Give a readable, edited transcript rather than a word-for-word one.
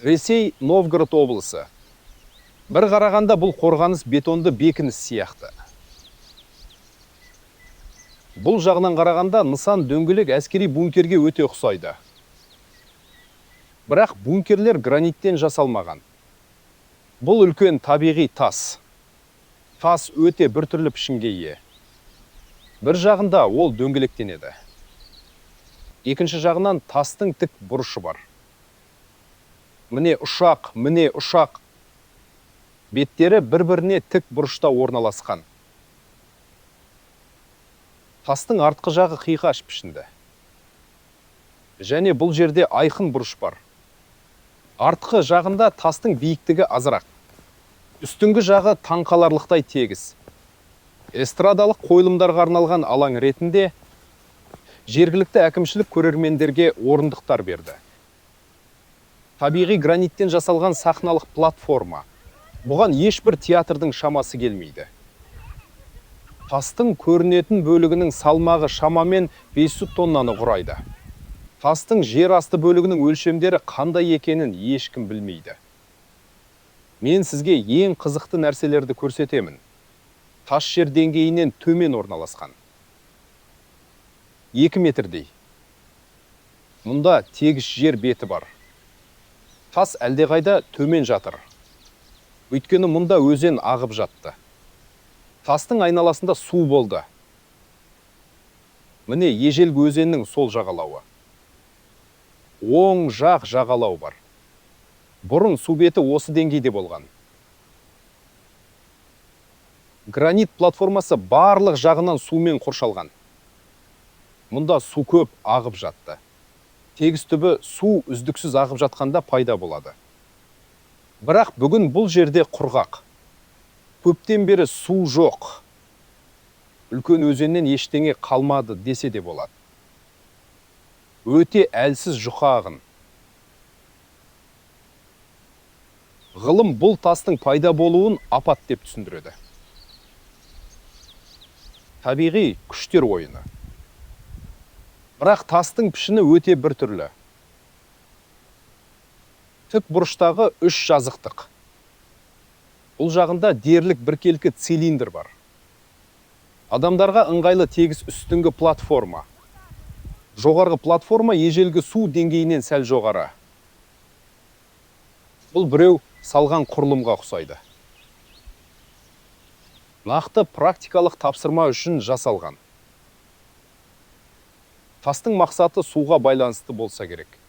Ресей Новгород облысы. Бір қарағанда бұл қорғаныс бетонды бекініс сияқты. Бұл жағынан қарағанда нысан дөңгелек әскери бункерге өте ұқсайды. Бірақ бункерлер граниттен жасалмаған. Бұл үлкен табиғи тас. Тас өте біртүрлі пішінге ие. Бір жағында ол дөңгелектенеді. Екінші жағынан тастың тік бұрышы бар. Міне ұшақ. Беттері бір-біріне тік бұрышта орналасқан. Тастың артқы жағы қиғаш пішінді. Және бұл жерде айқын бұрыш бар. Артқы жағында тастың биіктігі азырақ. Үстіңгі жағы таңқаларлықтай тегіс. Эстрадалық қойылымдарға арналған алаң ретінде жергілікті әкімшілік көрермендерге орындықтар берді. Табиғи граниттен жасалған сахналық платформа. Бұған ешбір театрдың шамасы келмейді. Тастың көрінетін бөлігінің салмағы шамамен 500 тоннаны құрайды. Тастың жер асты бөлігінің өлшемдері қандай екенін ешкім білмейді. Мен сізге ең қызықты нәрселерді көрсетемін. Тас жер деңгейінен төмен орналасқан. 2 метрдей. Мұнда тегіс жер беті бар. Тас әлдеқайда төмен жатыр. Өйткені мұнда өзен ағып жатты. Тастың айналасында су болды. Міне ежелгі өзеннің сол жағалауы. Оң жақ жағалау бар. Бұрын су беті осы деңгейде болған. Гранит платформасы барлық жағынан сумен қоршалған. Мұнда су көп ағып жатты. Тегіс түбі су үздіксіз ағып жатқанда пайда болады. Бірақ бүгін бұл жерде құрғақ. Көптен бері су жоқ. Үлкен өзеннен ештеңе қалмады десе де болады. Өте әлсіз жұқа ағын. Ғылым бұл тастың пайда болуын апат деп түсіндіреді. Табиғи күштер ойыны. Бірақ тастың пішіні өте біртүрлі. Тік бұрыштағы 3 жазықтық. Бұл жағында дерлік біркелкі цилиндр бар. Адамдарға ыңғайлы тегіс үстіңгі платформа. Жоғарғы платформа ежелгі су деңгейінен сәл жоғары. Бұл біреу салған құрылымға ұқсайды. Нақты практикалық тапсырма үшін жасалған. Тастың мақсаты суға байланысты болса керек.